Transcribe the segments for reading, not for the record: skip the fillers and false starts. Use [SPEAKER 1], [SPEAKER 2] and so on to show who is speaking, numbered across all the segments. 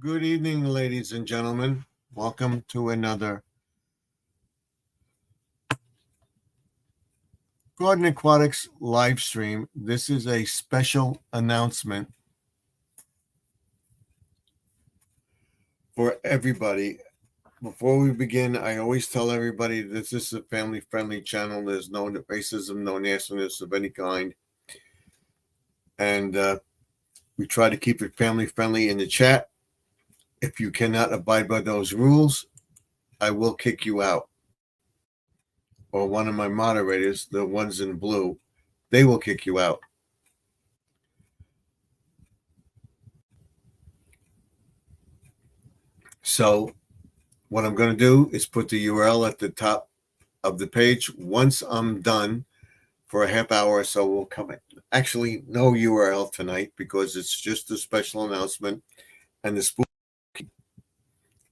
[SPEAKER 1] Good evening, ladies and gentlemen. Welcome to another Garden Aquatics live stream. This is a special announcement for everybody. Before we begin, I always tell everybody this is a family-friendly channel. There's no racism, no nastiness of any kind. And we try to keep it family-friendly in the chat. If you cannot abide by those rules, I will kick you out. Or one of my moderators, the ones in blue, they will kick you out. So what I'm going to do is put the URL at the top of the page. Once I'm done for a half hour or so, we'll come in. Actually, no URL tonight because it's just a special announcement and the spooky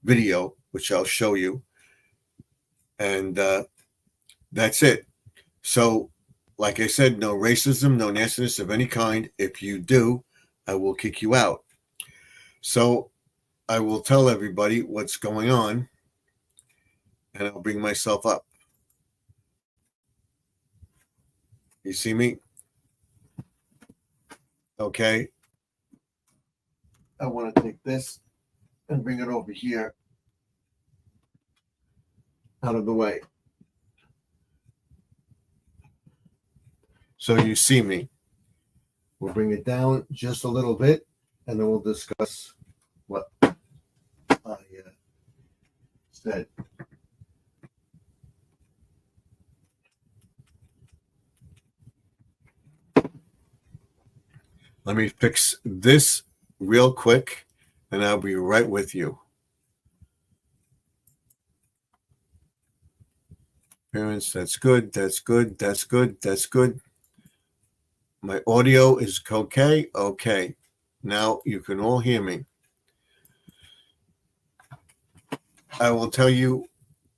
[SPEAKER 1] video, which I'll show you. And that's it. So, like I said, no racism, no nastiness of any kind. If you do, I will kick you out. So I will tell everybody what's going on, and I'll bring myself up. You see me? Okay. I want to take this and bring it over here out of the way. So you see me. We'll bring it down just a little bit, and then we'll discuss what I said. Let me fix this real quick, and I'll be right with you. Parents, that's good, that's good, that's good, that's good. My audio is okay? Okay. Now you can all hear me. I will tell you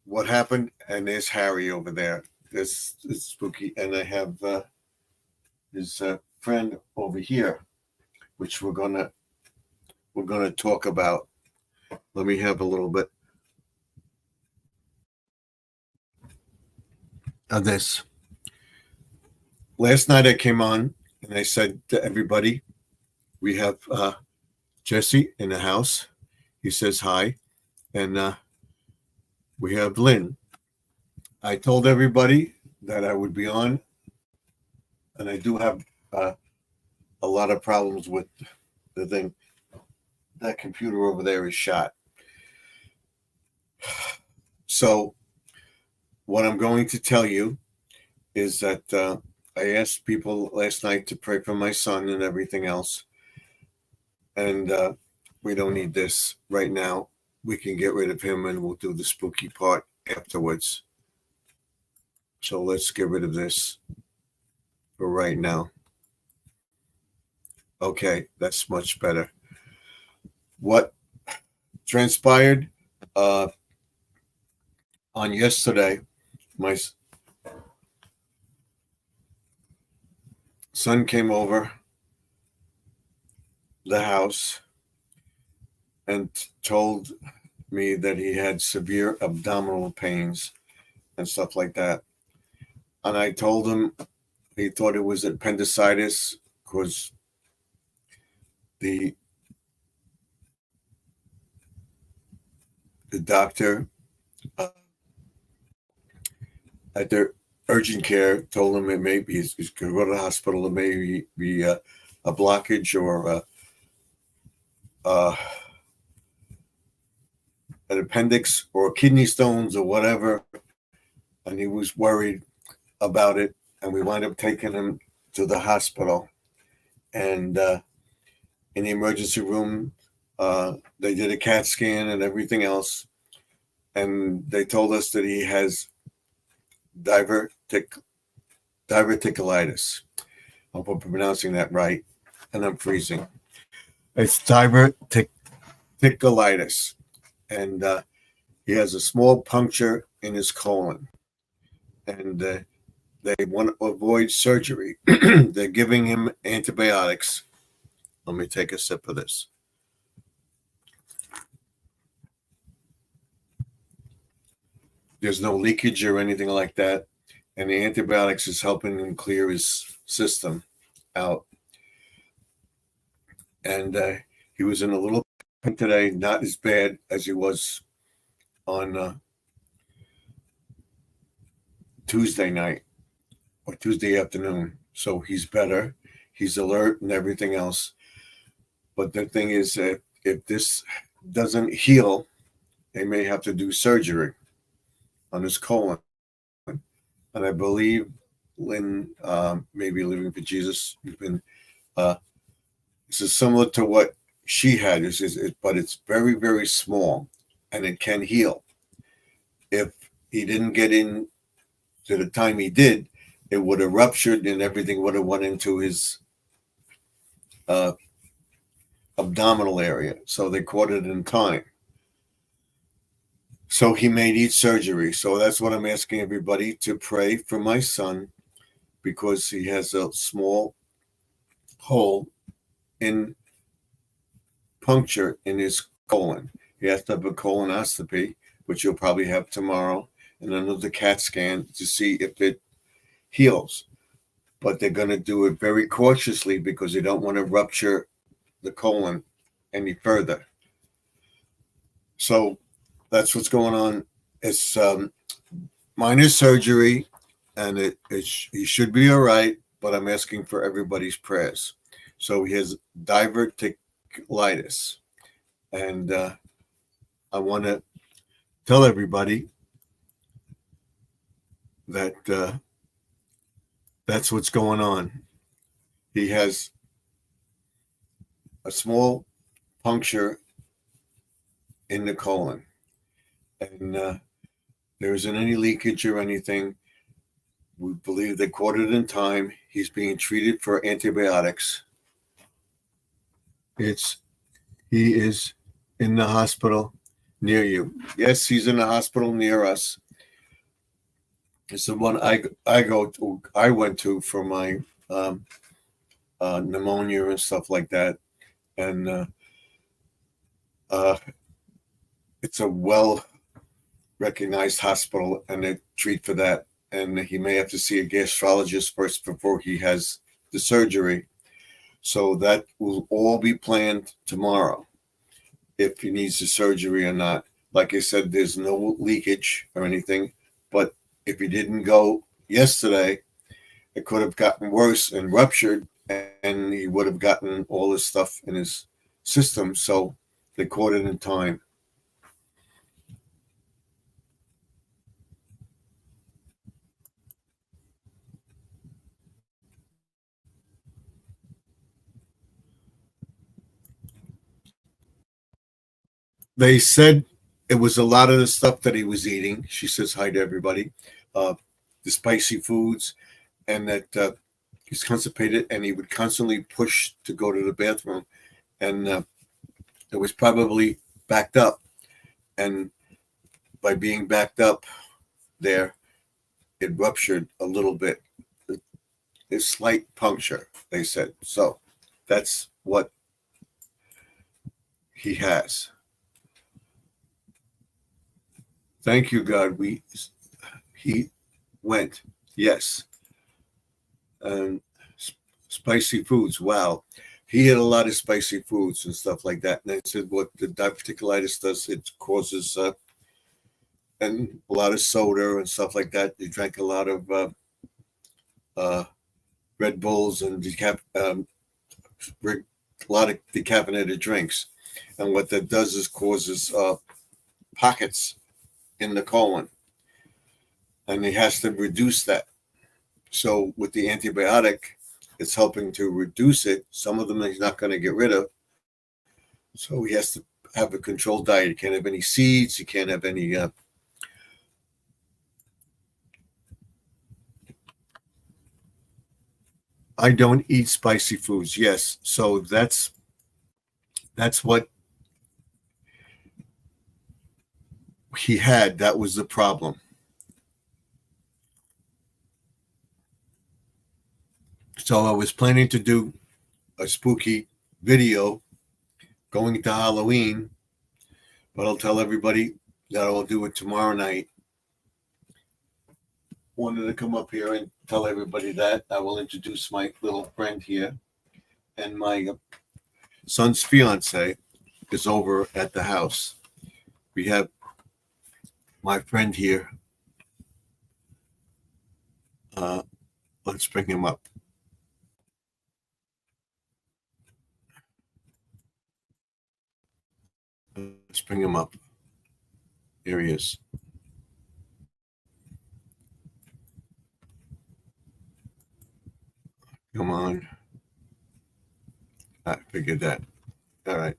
[SPEAKER 1] what happened, and there's Harry over there. This is spooky, and I have his friend over here, which we're gonna talk about. Let me have a little bit of this. Last night I came on and I said to everybody, we have Jesse in the house. He says hi, and we have Lynn. I told everybody that I would be on, and I do have a lot of problems with the thing. That computer over there is shot. So what I'm going to tell you is that I asked people last night to pray for my son and everything else. And we don't need this right now. We can get rid of him and we'll do the spooky part afterwards. So let's get rid of this for right now. Okay, that's much better. What transpired on yesterday, my son came over the house and told me that he had severe abdominal pains and stuff like that. And I told him he thought it was appendicitis because the doctor at their urgent care told him it may be, he's going to go to the hospital, it may be a blockage or an appendix or kidney stones or whatever. And he was worried about it. And we wound up taking him to the hospital. And in the emergency room, they did a CAT scan and everything else. And they told us that he has diverticulitis. I hope I'm pronouncing that right. And I'm freezing. It's diverticulitis. And he has a small puncture in his colon. And they want to avoid surgery. They're giving him antibiotics. Let me take a sip of this. there's no leakage or anything like that, and the antibiotics is helping him clear his system out. And he was in a little pain today, not as bad as he was on Tuesday night or Tuesday afternoon. So he's better, he's alert, and everything else. But the thing is that if this doesn't heal, they may have to do surgery on his colon. And I believe Lynn, maybe Living for Jesus, has been. This is similar to what she had, but it's very, very small, and it can heal. If he didn't get in to the time he did, it would have ruptured and everything would have went into his abdominal area. So they caught it in time. So he may need surgery. So that's what I'm asking everybody to pray for my son, because he has a small hole in puncture in his colon. He has to have a colonoscopy, which you'll probably have tomorrow, and another CAT scan to see if it heals. But they're going to do it very cautiously because they don't want to rupture the colon any further. So that's what's going on. It's minor surgery, and he should be all right, but I'm asking for everybody's prayers. So he has diverticulitis, and I want to tell everybody that that's what's going on. He has a small puncture in the colon, and there isn't any leakage or anything. We believe they caught it in time. He's being treated for antibiotics. He is in the hospital near you. Yes, he's in the hospital near us. It's the one I went to for my pneumonia and stuff like that, and it's a well recognized hospital, and they treat for that. And he may have to see a gastrologist first before he has the surgery. So that will all be planned tomorrow, if he needs the surgery or not. Like I said, there's no leakage or anything, but if he didn't go yesterday, it could have gotten worse and ruptured, and he would have gotten all this stuff in his system. So they caught it in time. They said it was a lot of the stuff that he was eating. She says hi to everybody. The spicy foods, and that he's constipated, and he would constantly push to go to the bathroom, and it was probably backed up. And by being backed up there, it ruptured a little bit. A slight puncture, they said. So that's what he has. Thank you, God. He went. Yes. And spicy foods. Wow. He had a lot of spicy foods and stuff like that. And they said what the diverticulitis does, it causes and a lot of soda and stuff like that. He drank a lot of Red Bulls and a lot of decaffeinated drinks. And what that does is causes pockets in the colon. And he has to reduce that. So with the antibiotic, it's helping to reduce it. Some of them he's not going to get rid of. So he has to have a controlled diet. He can't have any seeds. He can't have any I don't eat spicy foods. Yes. So that's what he had. That was the problem. So I was planning to do a spooky video going into Halloween, but I'll tell everybody that I'll do it tomorrow night. wanted to come up here and tell everybody that. I will introduce my little friend here, and my son's fiance is over at the house. We have my friend here. Let's bring him up. Let's bring him up. Here he is. Come on. I figured that. All right.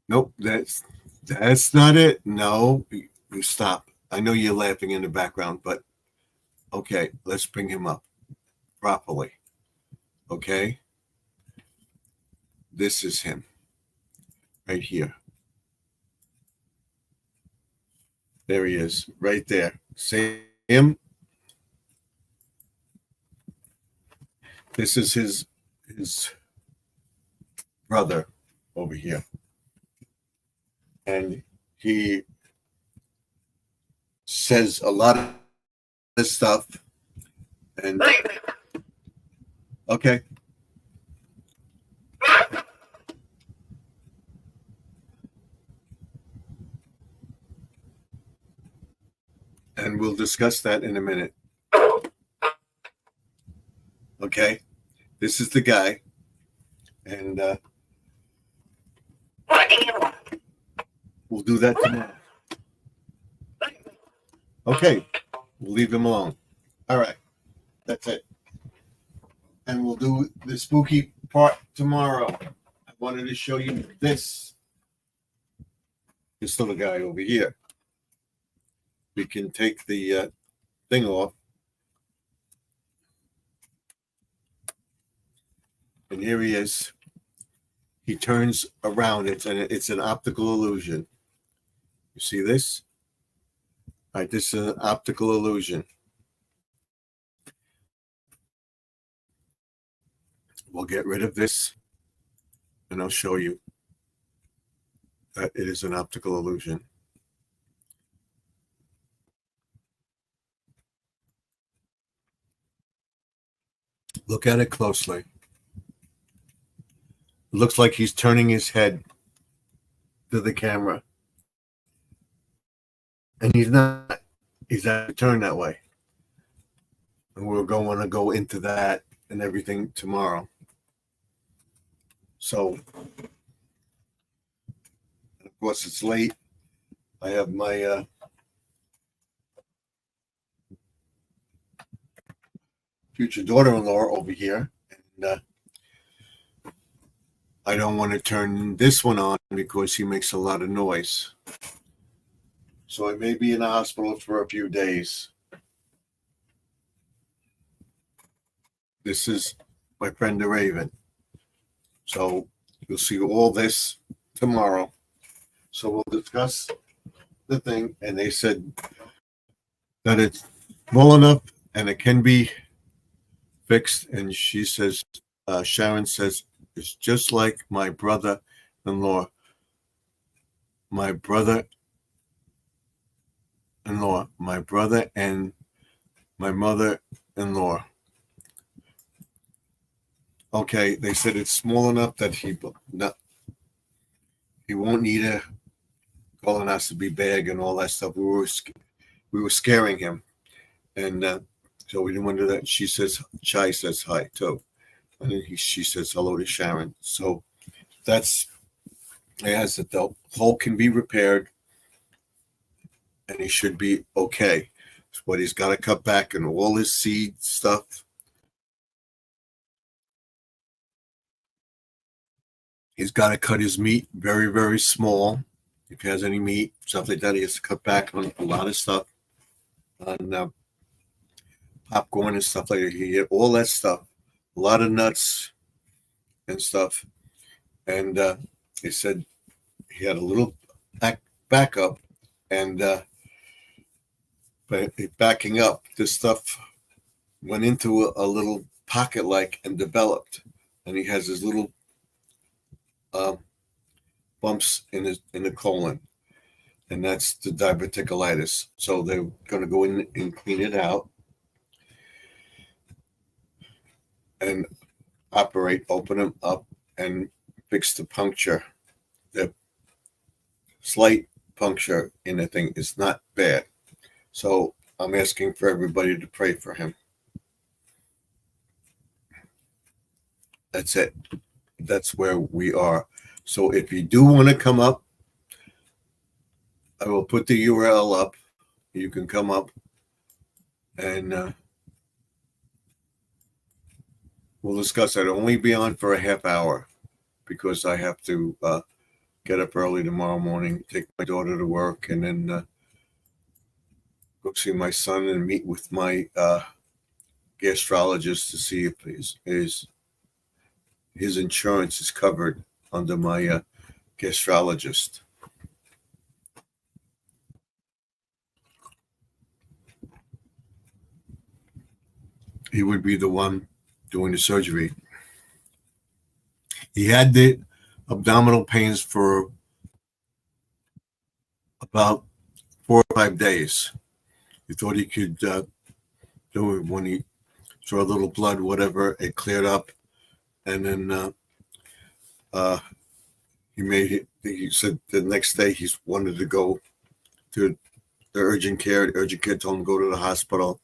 [SPEAKER 1] Nope, that's not it. No, you stop. I know you're laughing in the background, but okay, let's bring him up properly. Okay? This is him right here. There he is, right there. See him? This is his brother over here. And he says a lot of this stuff. And okay. And we'll discuss that in a minute. Okay? This is the guy. And we'll do that tomorrow. Okay. We'll leave him alone. All right. That's it. And we'll do the spooky part tomorrow. I wanted to show you this. This little guy over here. We can take the thing off. And here he is. He turns around. It's an optical illusion. You see this? All right, this is an optical illusion. We'll get rid of this, and I'll show you that it is an optical illusion. Look at it closely. It looks like he's turning his head to the camera. And he's not. He's actually turned that way. And we're going to go into that and everything tomorrow. So, of course, it's late. I have my future daughter-in-law over here. And I don't want to turn this one on because he makes a lot of noise. So I may be in the hospital for a few days. This is my friend the Raven. So you'll see all this tomorrow. So we'll discuss the thing. And they said that it's small enough and it can be fixed. And she says, Sharon says, it's just like my brother-in-law. My brother and my mother-in-law. Okay, they said it's small enough that he won't need a colonoscopy bag and all that stuff. We were scaring him, and so we didn't want to do that. She says, Chai says hi too, and then she says hello to Sharon. So that's it. Has that the hole can be repaired. And he should be okay. But he's got to cut back on all his seed stuff. He's got to cut his meat very, very small. If he has any meat, stuff like that, he has to cut back on a lot of stuff. On popcorn and stuff like that. He get all that stuff. A lot of nuts and stuff. And he said he had a little backup. And but backing up, this stuff went into a little pocket like and developed. And he has his little bumps in the colon, and that's the diverticulitis. So they're going to go in and clean it out and open them up, and fix the puncture. The slight puncture in the thing is not bad. So I'm asking for everybody to pray for him. That's it. That's where we are. So if you do want to come up, I will put the URL up. You can come up and we'll discuss it. I'll only be on for a half hour because I have to get up early tomorrow morning, take my daughter to work, and then go see my son and meet with my gastrologist to see if his insurance is covered under my gastrologist. He would be the one doing the surgery. He had the abdominal pains for about 4 or 5 days. He thought he could do it when he saw a little blood, whatever. It cleared up, and then he said the next day he wanted to go to the urgent care. The urgent care told him to go to the hospital.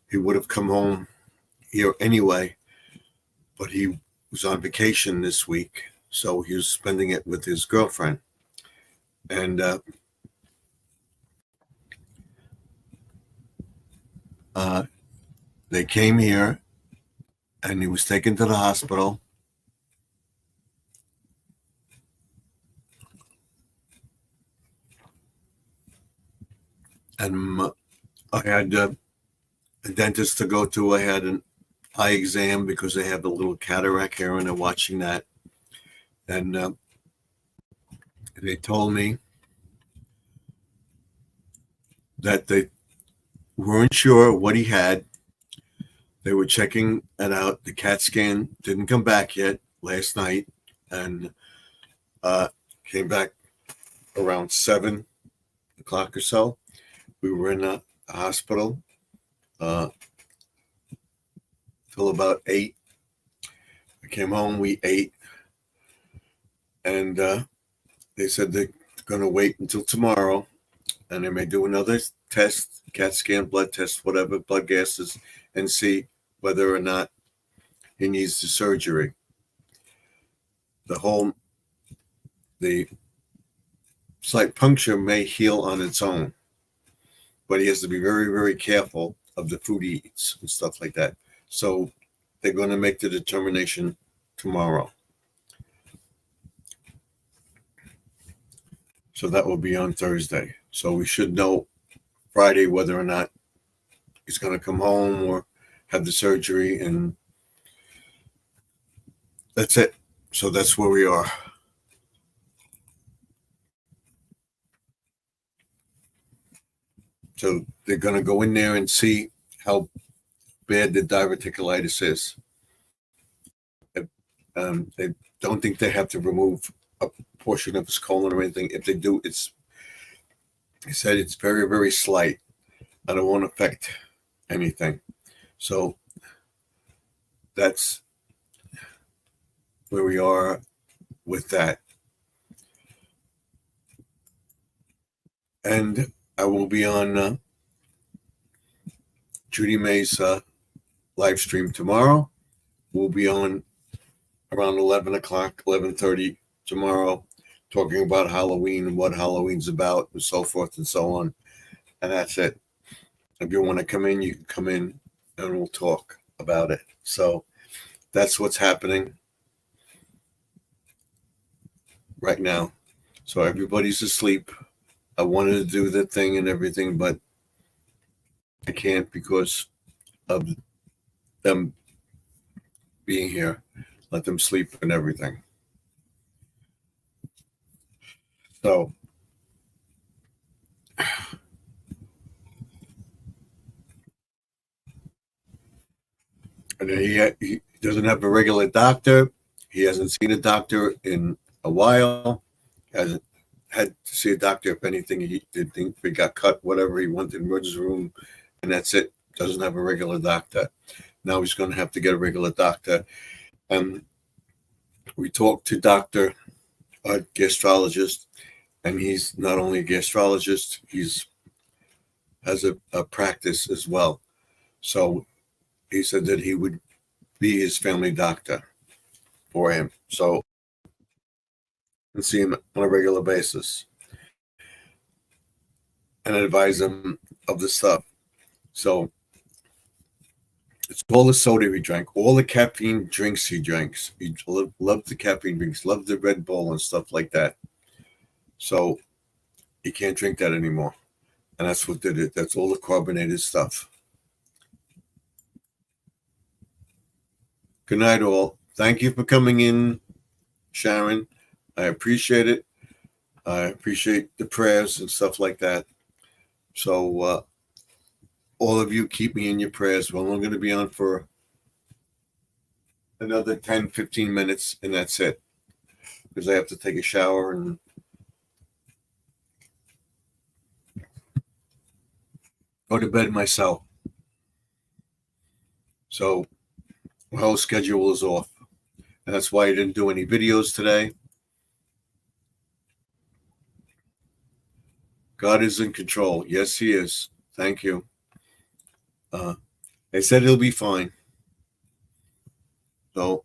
[SPEAKER 1] He would have come home here anyway, but he was on vacation this week, so he was spending it with his girlfriend. And they came here, and he was taken to the hospital. And I had a dentist to go to. I had an eye exam because they have a little cataract here, and they're watching that. And they told me that they weren't sure what he had. They were checking it out. The CAT scan didn't come back yet last night, and came back around 7 o'clock or so. We were in the hospital till about 8. I came home, we ate, and they said they're going to wait until tomorrow, and they may do another test, CAT scan, blood test, whatever, blood gases, and see whether or not he needs the surgery. The slight puncture may heal on its own, but he has to be very, very careful of the food he eats and stuff like that. So they're going to make the determination tomorrow. So that will be on Thursday. So we should know Friday whether or not he's going to come home or have the surgery, and that's it. So that's where we are. So they're going to go in there and see how bad the diverticulitis is. They don't think they have to remove a portion of his colon or anything. If they do, he said it's very, very slight, and it won't affect anything. So that's where we are with that. And I will be on Judy May's live stream tomorrow. We'll be on around 11 o'clock, 11:30 tomorrow, talking about Halloween and what Halloween's about and so forth and so on. And that's it. If you want to come in, you can come in and we'll talk about it. So that's what's happening right now. So everybody's asleep. I wanted to do the thing and everything, but I can't because of them being here. Let them sleep and everything. So and he doesn't have a regular doctor. He hasn't seen a doctor in a while. Hasn't had to see a doctor if anything. He did think if he got cut, whatever he went in the emergency room, and that's it. Doesn't have a regular doctor. Now he's going to have to get a regular doctor. And we talked to a gastrologist, and he's not only a gastrologist, he's has a practice as well. So he said that he would be his family doctor for him. So and see him on a regular basis and advise him of the stuff. So it's all the soda he drank, all the caffeine drinks he drinks. He loved the caffeine drinks, loved the Red Bull and stuff like that. So he can't drink that anymore. And that's what did it. That's all the carbonated stuff. Good night, all. Thank you for coming in, Sharon. I appreciate it. I appreciate the prayers and stuff like that. So all of you keep me in your prayers. Well, I'm going to be on for another 10, 15 minutes, and that's it. Because I have to take a shower and go to bed myself. So my whole schedule is off. And that's why I didn't do any videos today. God is in control. Yes, he is. Thank you. They said he'll be fine. So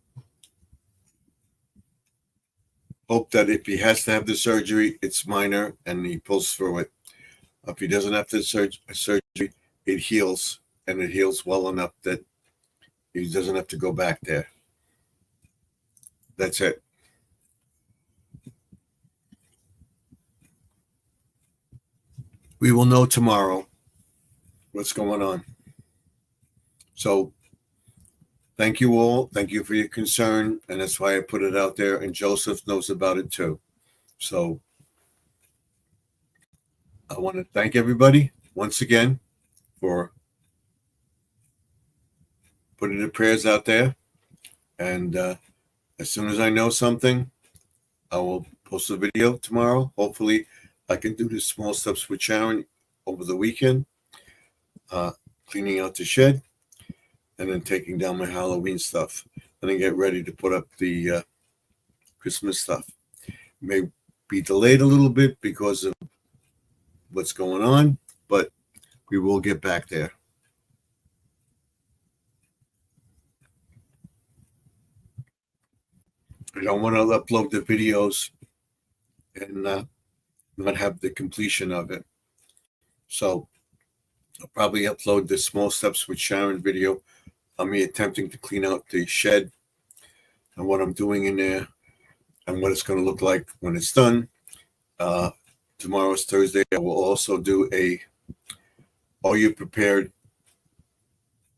[SPEAKER 1] hope that if he has to have the surgery, it's minor and he pulls through it. If he doesn't have the surgery, it heals, and it heals well enough that he doesn't have to go back there. That's it. We will know tomorrow what's going on. So thank you all. Thank you for your concern. And that's why I put it out there. And Joseph knows about it too. So I want to thank everybody once again for putting the prayers out there. And as soon as I know something, I will post a video tomorrow. Hopefully, I can do the small steps with Sharon over the weekend, cleaning out the shed, and then taking down my Halloween stuff. And then get ready to put up the Christmas stuff. May be delayed a little bit because of what's going on, but we will get back there. I don't want to upload the videos and not have the completion of it. So I'll probably upload the small steps with Sharon video on me attempting to clean out the shed and what I'm doing in there and what it's going to look like when it's done. Tomorrow is Thursday. I will also do a Are You Prepared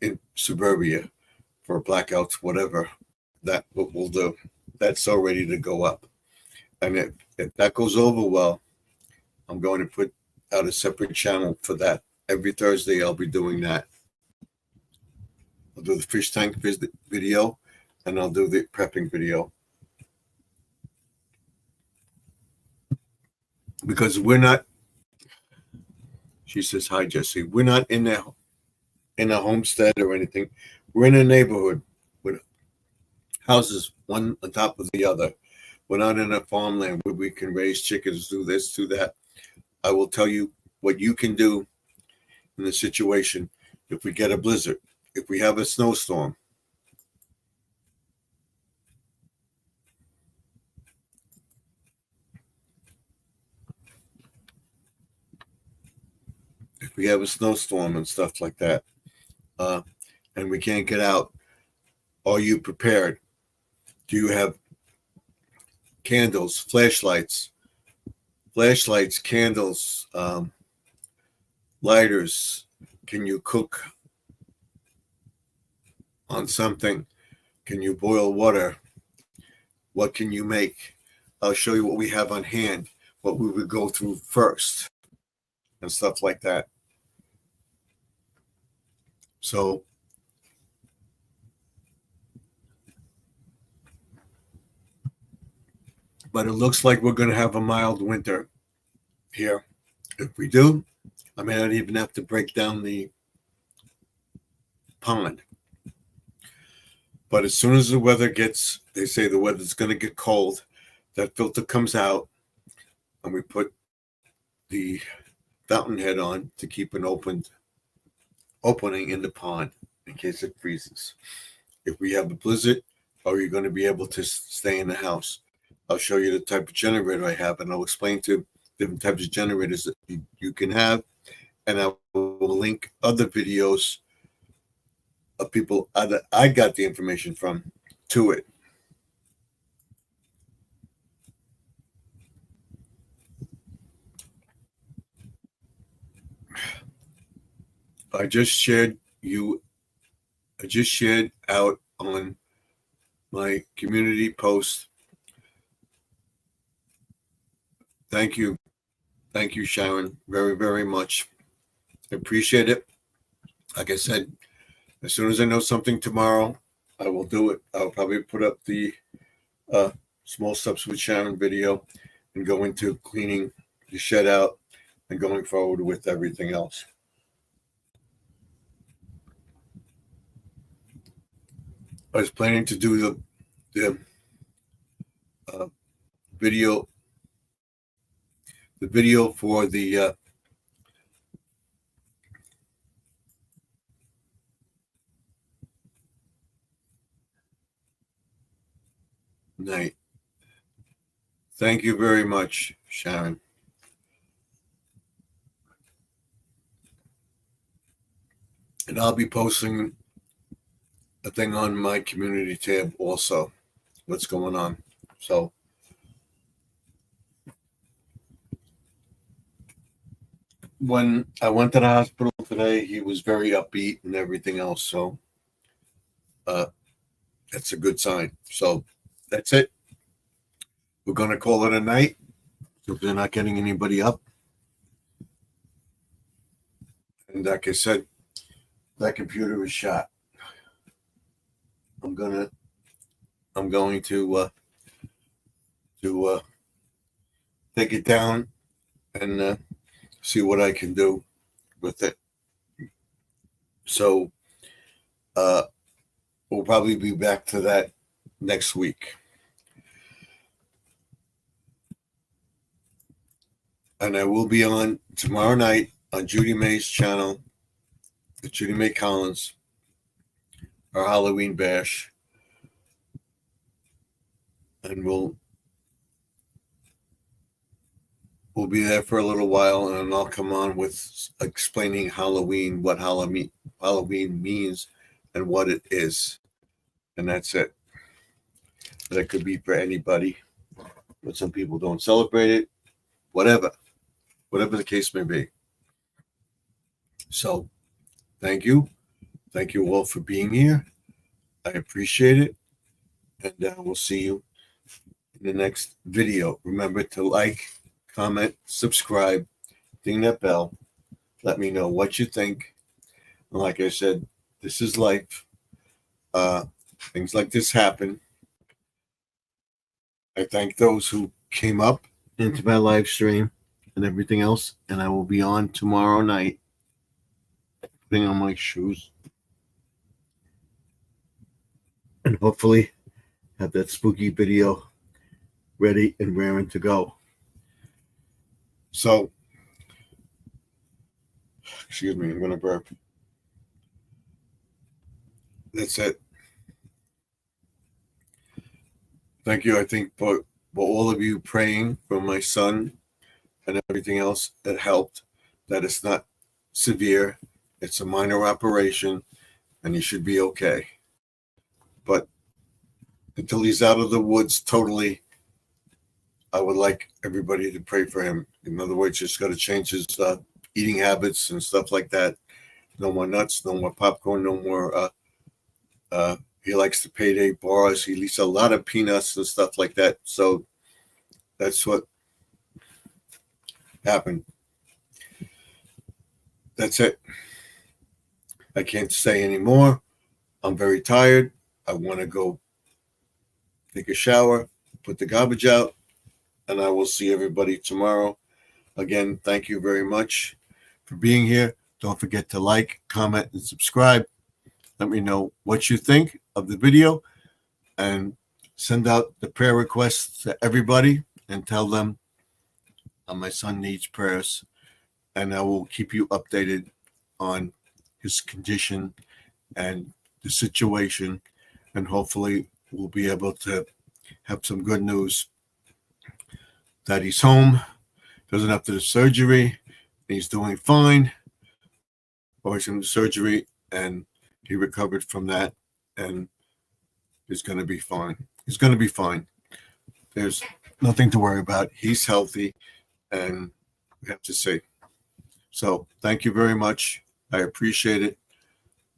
[SPEAKER 1] in Suburbia for blackouts, whatever. That what we'll do. That's all ready to go up. And if that goes over well, I'm going to put out a separate channel for that. Every Thursday, I'll be doing that. I'll do the fish tank video, and I'll do the prepping video. Because we're not, she says, hi, Jesse. We're not in a homestead or anything. We're in a neighborhood with houses one on top of the other. We're not in a farmland where we can raise chickens, do this, do that. I will tell you what you can do in the situation if we get a blizzard, if we have a snowstorm. If we have a snowstorm and stuff like that, and we can't get out, are you prepared? Do you have candles, flashlights, candles, lighters? Can you cook on something? Can you boil water? What can you make? I'll show you what we have on hand, what we would go through first, and stuff like that. So but it looks like we're going to have a mild winter here. If we do, I may not even have to break down the pond. But as soon as the weather gets, they say the weather's going to get cold, that filter comes out, and we put the fountain head on to keep an opening in the pond in case it freezes. If we have a blizzard, are you going to be able to stay in the house? I'll show you the type of generator I have, and I'll explain to different types of generators that you can have, and I will link other videos of people that I got the information from to it. I just shared out on my community post. Thank you, Sharon, very, very much. I appreciate it. Like I said, as soon as I know something tomorrow, I will do it. I'll probably put up the Small Steps with Sharon video and go into cleaning the shed out and going forward with everything else. I was planning to do the video for the night. Thank you very much, Sharon. And I'll be posting a thing on my community tab also, what's going on. So when I went to the hospital today, he was very upbeat and everything else. So that's a good sign. So that's it. We're going to call it a night if they're not getting anybody up. And like I said, that computer is shot. I'm going to take it down and see what I can do with it. So we'll probably be back to that next week. And I will be on tomorrow night on Judy May's channel, Judy May Collins, our Halloween bash. And we'll be there for a little while, and I'll come on with explaining Halloween, what Halloween means and what it is. And that's it. That could be for anybody, but some people don't celebrate it, whatever the case may be. So thank you all for being here. I appreciate it, and we'll see you in the next video. Remember to like, comment, subscribe, ding that bell. Let me know what you think. And like I said, this is life. Things like this happen. I thank those who came up into my live stream and everything else. And I will be on tomorrow night, putting on my shoes, and hopefully have that spooky video ready and raring to go. So, excuse me, I'm going to burp. That's it. Thank you. I think for all of you praying for my son and everything else, it helped. That it's not severe. It's a minor operation, and he should be okay. But until he's out of the woods totally, I would like everybody to pray for him. In other words, just got to change his eating habits and stuff like that. No more nuts, no more popcorn, no more. He likes the payday bars. He eats a lot of peanuts and stuff like that. So that's what happened. That's it. I can't say anymore. I'm very tired. I want to go take a shower, put the garbage out, and I will see everybody tomorrow. Again, thank you very much for being here. Don't forget to like, comment, and subscribe. Let me know what you think of the video, and send out the prayer requests to everybody and tell them my son needs prayers, and I will keep you updated on his condition and the situation, and hopefully we'll be able to have some good news that he's home, doesn't have to do surgery, he's doing fine, or he's in the surgery and he recovered from that and is going to be fine. He's going to be fine. There's nothing to worry about. He's healthy, and we have to see. So thank you very much. I appreciate it.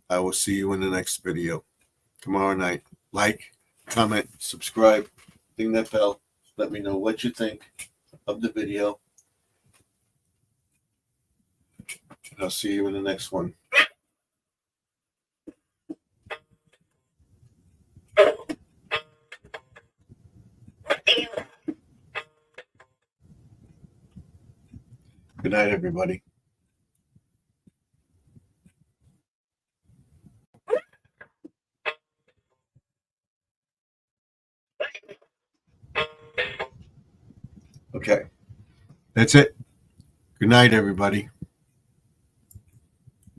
[SPEAKER 1] I will see you in the next video tomorrow night. Like, comment, subscribe, ding that bell. Let me know what you think of the video. And I'll see you in the next one. Good night, everybody. Okay. That's it. Good night, everybody.